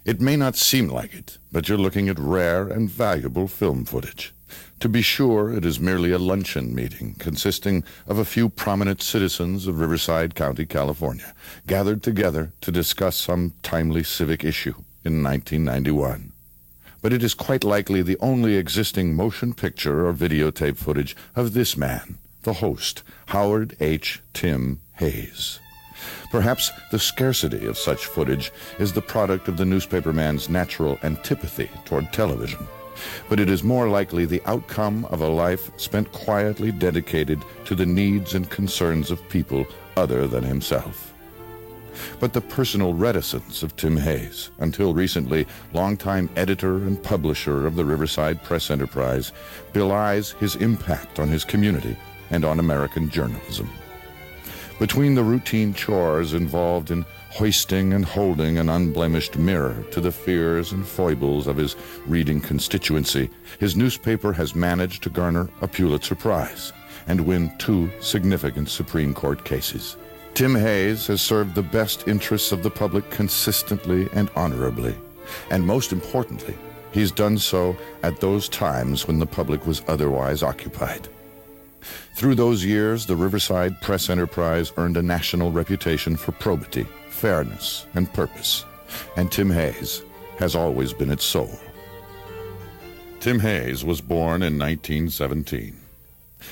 It may not seem like it, but you're looking at rare and valuable film footage. To be sure, it is merely a luncheon meeting consisting of a few prominent citizens of Riverside County, California, gathered together to discuss some timely civic issue in 1991. But it is quite likely the only existing motion picture or videotape footage of this man, the host, Howard H. Tim Hayes. Perhaps the scarcity of such footage is the product of the newspaperman's natural antipathy toward television, but it is more likely the outcome of a life spent quietly dedicated to the needs and concerns of people other than himself. But the personal reticence of Tim Hayes, until recently longtime editor and publisher of the Riverside Press Enterprise, belies his impact on his community and on American journalism. Between the routine chores involved in hoisting and holding an unblemished mirror to the fears and foibles of his reading constituency, his newspaper has managed to garner a Pulitzer Prize and win 2 significant Supreme Court cases. Tim Hayes has served the best interests of the public consistently and honorably, and most importantly, he's done so at those times when the public was otherwise occupied. Through those years, the Riverside Press Enterprise earned a national reputation for probity, fairness, and purpose, and Tim Hayes has always been its soul. Tim Hayes was born in 1917.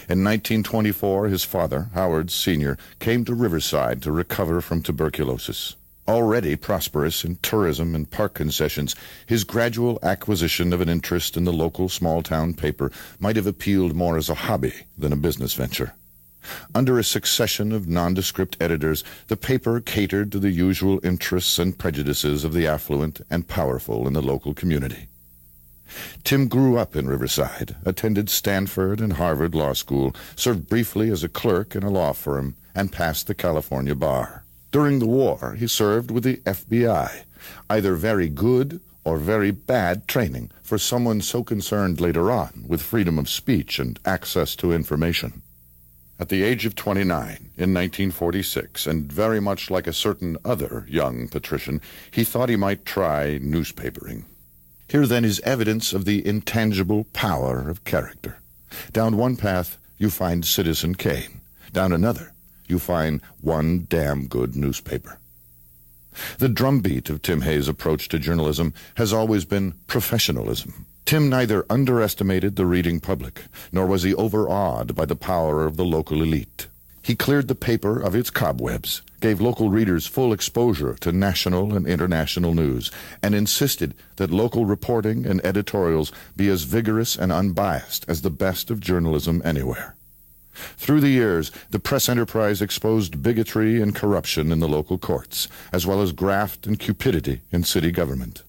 In 1924, his father, Howard Sr., came to Riverside to recover from tuberculosis. Already prosperous in tourism and park concessions, his gradual acquisition of an interest in the local small-town paper might have appealed more as a hobby than a business venture. Under a succession of nondescript editors, the paper catered to the usual interests and prejudices of the affluent and powerful in the local community. Tim grew up in Riverside, attended Stanford and Harvard Law School, served briefly as a clerk in a law firm, and passed the California bar. During the war, he served with the FBI, either very good or very bad training for someone so concerned later on with freedom of speech and access to information. At the age of 29, in 1946, and very much like a certain other young patrician, he thought he might try newspapering. Here then is evidence of the intangible power of character. Down one path, you find Citizen Kane. Down another, you find one damn good newspaper. The drumbeat of Tim Hayes' approach to journalism has always been professionalism. Tim neither underestimated the reading public, nor was he overawed by the power of the local elite. He cleared the paper of its cobwebs, gave local readers full exposure to national and international news, and insisted that local reporting and editorials be as vigorous and unbiased as the best of journalism anywhere. Through the years, the press enterprise exposed bigotry and corruption in the local courts, as well as graft and cupidity in city government.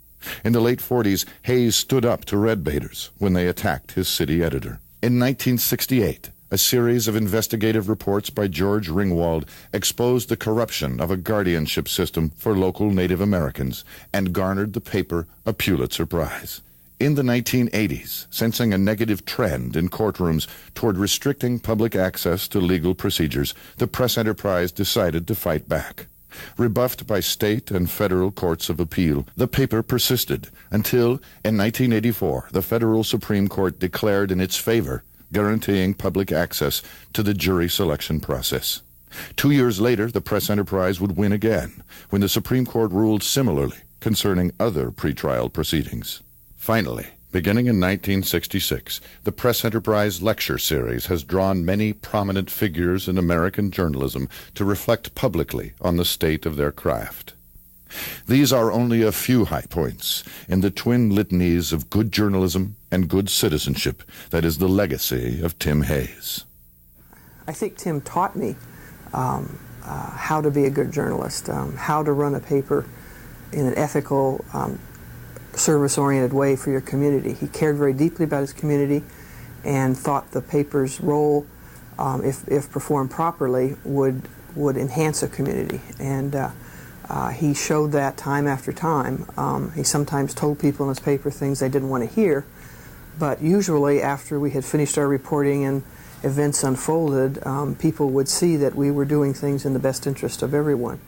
In the late 40s, Hayes stood up to red baiters when they attacked his city editor. In 1968, a series of investigative reports by George Ringwald exposed the corruption of a guardianship system for local Native Americans and garnered the paper a Pulitzer Prize. In the 1980s, sensing a negative trend in courtrooms toward restricting public access to legal procedures, the press enterprise decided to fight back. Rebuffed by state and federal courts of appeal, the paper persisted until, in 1984, the federal Supreme Court declared in its favor, guaranteeing public access to the jury selection process. 2 years later, the press enterprise would win again, when the Supreme Court ruled similarly concerning other pretrial proceedings. Finally, beginning in 1966, the Press Enterprise Lecture Series has drawn many prominent figures in American journalism to reflect publicly on the state of their craft. These are only a few high points in the twin litanies of good journalism and good citizenship that is the legacy of Tim Hayes. I think Tim taught me how to be a good journalist, how to run a paper in an ethical, service-oriented way for your community. He cared very deeply about his community and thought the paper's role, if performed properly, would enhance a community. And he showed that time after time. He sometimes told people in his paper things they didn't want to hear, but usually after we had finished our reporting and events unfolded, people would see that we were doing things in the best interest of everyone.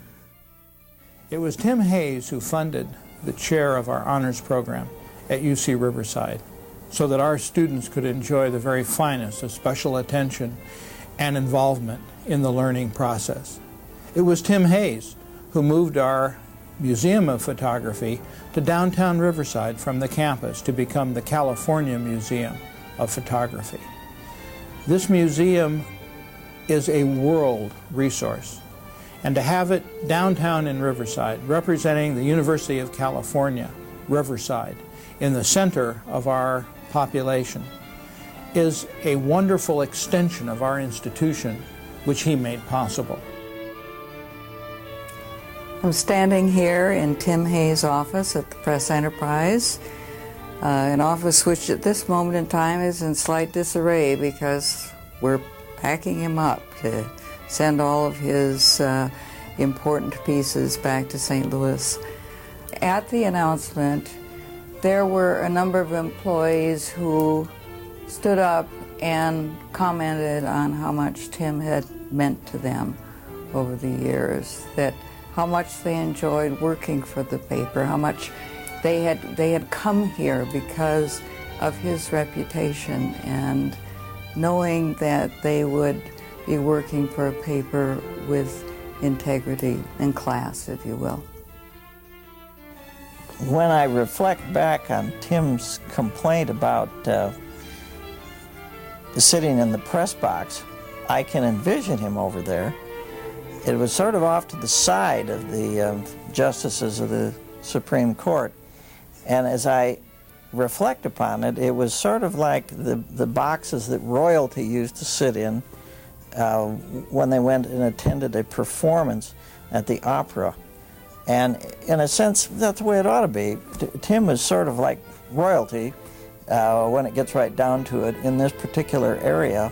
It was Tim Hayes who funded the chair of our honors program at UC Riverside so that our students could enjoy the very finest of special attention and involvement in the learning process. It was Tim Hayes who moved our Museum of Photography to downtown Riverside from the campus to become the California Museum of Photography. This museum is a world resource, and to have it downtown in Riverside, representing the University of California, Riverside, in the center of our population, is a wonderful extension of our institution, which he made possible. I'm standing here in Tim Hayes' office at the Press Enterprise, an office which at this moment in time is in slight disarray because we're packing him up to send all of his important pieces back to St. Louis. At the announcement, there were a number of employees who stood up and commented on how much Tim had meant to them over the years, that how much they enjoyed working for the paper, how much they had come here because of his reputation and knowing that they would be working for a paper with integrity and class, if you will. When I reflect back on Tim's complaint about sitting in the press box, I can envision him over there. It was sort of off to the side of the justices of the Supreme Court. And as I reflect upon it, it was sort of like the boxes that royalty used to sit in when they went and attended a performance at the opera. And in a sense, that's the way it ought to be. Tim is sort of like royalty when it gets right down to it. In this particular area,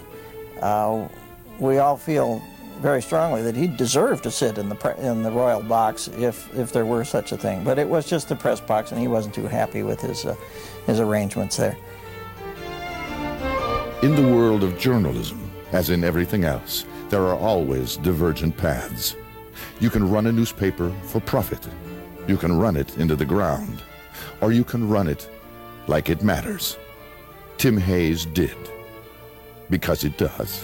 we all feel very strongly that he deserved to sit in the royal box if there were such a thing. But it was just the press box, and he wasn't too happy with his arrangements there. In the world of journalism, as in everything else, there are always divergent paths. You can run a newspaper for profit. You can run it into the ground. Or you can run it like it matters. Tim Hayes did, because it does.